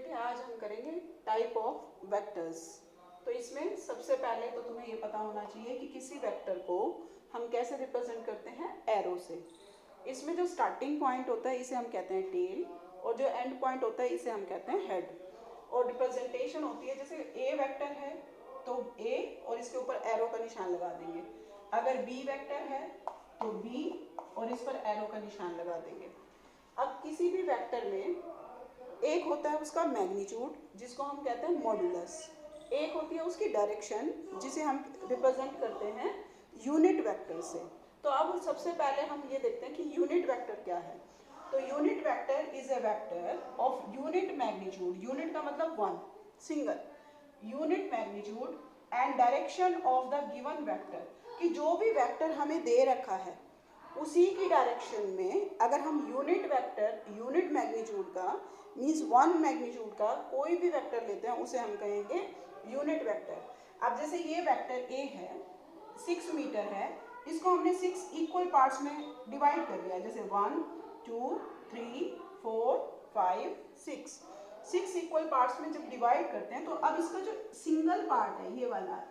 बेटे आज हम करेंगे टाइप ऑफ वेक्टर्स। तो इसमें सबसे पहले तो तुम्हें ये पता होना चाहिए कि किसी वेक्टर को हम कैसे रिप्रेजेंट करते हैं, एरो से। इसमें जो स्टार्टिंग पॉइंट होता है इसे हम कहते हैं टेल, और जो एंड पॉइंट होता है इसे हम कहते हैं हेड। और रिप्रेजेंटेशन होती है, जैसे ए वेक्टर है तो ए और इसके ऊपर एरो का निशान लगा देंगे। अगर बी वेक्टर है तो बी और इस पर एरो का निशान लगा देंगे। अब किसी भी वेक्टर में एक होता है उसका मैग्नीट्यूड जिसको हम कहते हैं मॉड्यूलस, एक होती है उसकी डायरेक्शन जिसे हम रिप्रेजेंट करते हैं यूनिट वेक्टर से। तो अब सबसे पहले हम ये देखते हैं कि यूनिट वेक्टर क्या है। तो unit vector is a vector of unit magnitude, unit का मतलब one, single, unit magnitude and direction of the given vector, कि जो भी वेक्टर हमें दे रखा है उसी की डायरेक्शन में अगर हम यूनिट वेक्टर यूनिट मैग्नीट्यूड का मीन्स वन मैग्नीट्यूड का कोई भी वेक्टर लेते हैं उसे हम कहेंगे यूनिट वेक्टर। अब जैसे ये वेक्टर ए है, 6 मीटर है, इसको हमने 6 इक्वल पार्ट्स में डिवाइड कर दिया, जैसे 1 2 3 4 5 6 इक्वल पार्ट्स में जब डिवाइड करते हैं तो अब इसका जो सिंगल पार्ट है ये वाला,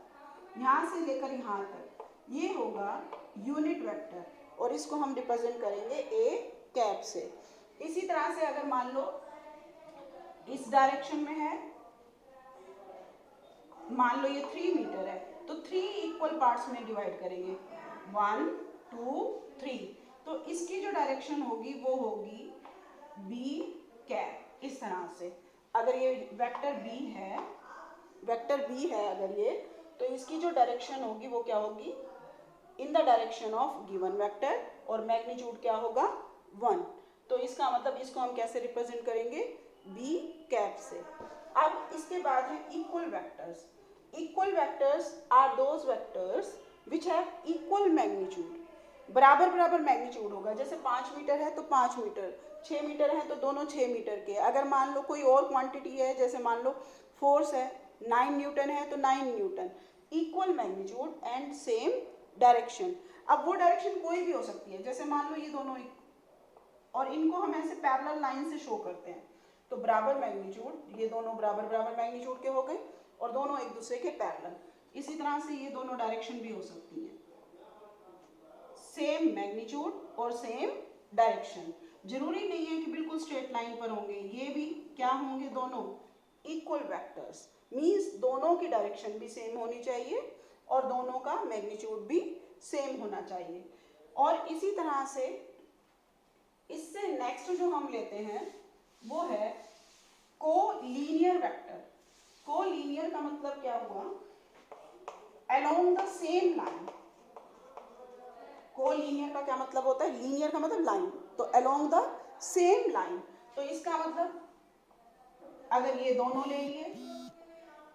यहाँ से लेकर यहाँ तक, ये होगा यूनिट वेक्टर और इसको हम रिप्रेजेंट करेंगे ए कैप से। इसी तरह से अगर मान लो इस डायरेक्शन में है, मान लो ये 3 मीटर है तो 3 इक्वल पार्ट्स में डिवाइड करेंगे, 1 2 3, तो इसकी जो डायरेक्शन होगी वो होगी बी कैप। इस तरह से अगर ये वेक्टर बी है, अगर ये, तो इसकी जो डायरेक्शन होगी वो क्या होगी, in the direction of given vector, और मैग्नीट्यूड क्या होगा 1। तो इसका मतलब इसको हम कैसे रिप्रेजेंट करेंगे, बी कैप से। अब इसके बाद है equal vectors. Equal vectors are those vectors which have equal magnitude, बराबर बराबर मैग्नीट्यूड होगा। जैसे 5 मीटर है तो 5 मीटर, 6 मीटर है तो दोनों 6 मीटर के। अगर मान लो कोई और क्वांटिटी है, जैसे मान लो फोर्स है 9 न्यूटन है तो 9 Newton, equal magnitude and same direction. अब वो डायरेक्शन कोई भी हो सकती है, जैसे मान लो ये दोनों, और इनको हम ऐसे पैरेलल लाइन से शो करते हैं तो बराबर मैग्नीट्यूड, ये दोनों बराबर बराबर मैग्नीट्यूड के हो गए और दोनों एक दूसरे के पैरेलल। इसी तरह से ये दोनों डायरेक्शन भी हो सकती है, सेम मैग्नीट्यूड और सेम डायरेक्शन। जरूरी नहीं है कि बिल्कुल स्ट्रेट लाइन पर होंगे, ये भी क्या होंगे, दोनों इक्वल वेक्टर्स, मींस दोनों की डायरेक्शन भी सेम होनी चाहिए और दोनों का मैग्नीट्यूड भी सेम होना चाहिए। और इसी तरह से इससे नेक्स्ट जो हम लेते हैं वो है कोलिनियर वेक्टर। कोलिनियर का मतलब क्या हुआ, along the same line. Collinear का क्या मतलब होता है, लीनियर का मतलब लाइन, तो अलोंग द सेम लाइन। तो इसका मतलब अगर ये दोनों ले लिए,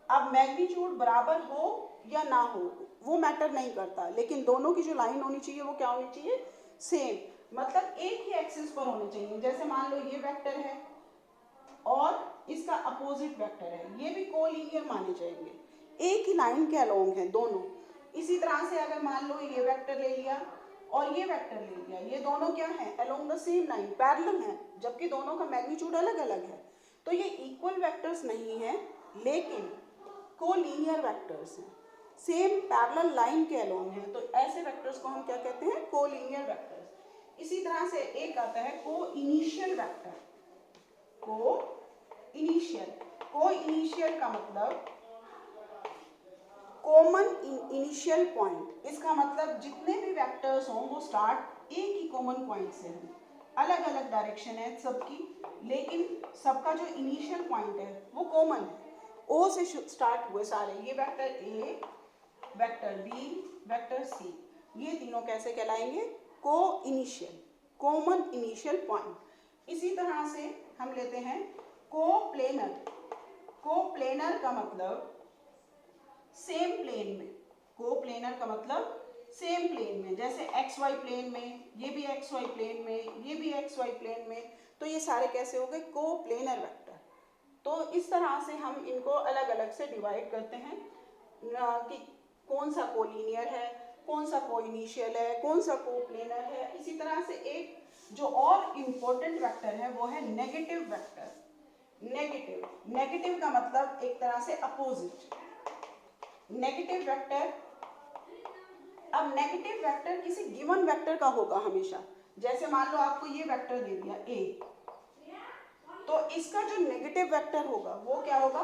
अब मैग्नीट्यूड बराबर हो या ना हो वो मैटर नहीं करता, लेकिन दोनों की जो लाइन होनी चाहिए वो क्या होनी चाहिए, सेम, मतलब एक ही एक्सिस पर होनी चाहिए। जैसे मान लो ये वेक्टर है और इसका अपोजिट वेक्टर है, ये भी कोलिनियर माने जाएंगे, एक ही लाइन के अलोंग है दोनों। इसी तरह से अगर मान लो ये वेक्टर ले लिया और ये वेक्टर ले लिया, ये दोनों क्या है, along the same line, parallel है, जबकि दोनों का मैग्नीट्यूड अलग अलग है, तो ये इक्वल वेक्टर्स नहीं है लेकिन कोलिनियर वेक्टर्स हैं, सेम पैरेलल लाइन के अलोंग है, तो ऐसे वेक्टर्स को हम क्या कहते हैं, कोलिनियर वेक्टर्स। इसी तरह से एक आता है कोइनिशियल वेक्टर। कोइनिशियल का मतलब कॉमन इनिशियल पॉइंट। इसका मतलब जितने भी वेक्टर्स हों वो स्टार्ट एक ही कॉमन पॉइंट से हैं, अलग अलग डायरेक्शन है सबकी, लेकिन सबका जो इनिशियल पॉइंट है वो कॉमन है, ओ से स्टार्ट हुए सारे। ये vector A, vector B, vector C, ये तीनों कैसे कहलाएंगे, को इनिशियल, कॉमन इनिशियल पॉइंट। इसी तरह से हम लेते हैं कोप्लेनर। कोप्लेनर का मतलब सेम प्लेन में, कोप्लेनर का मतलब सेम प्लेन में, जैसे एक्स वाई प्लेन में, ये भी एक्स वाई प्लेन में, ये भी एक्स वाई प्लेन में, तो ये सारे कैसे हो गए, कोप्लेनर वेक्टर। तो इस तरह से हम इनको अलग अलग से डिवाइड करते हैं कि कौन सा कोलिनियर है, कौन सा कोइनिशियल है, कौन सा कोप्लेनर है। इसी तरह से एक जो और इम्पोर्टेंट वेक्टर है वो है नेगेटिव वेक्टर। नेगेटिव, नेगेटिव का मतलब एक तरह से अपोजिट, नेगेटिव वेक्टर। अब नेगेटिव वेक्टर किसी गिवन वेक्टर का होगा हमेशा। जैसे मान लो आपको ये वेक्टर दे दिया ए, तो इसका जो नेगेटिव वेक्टर होगा वो क्या होगा,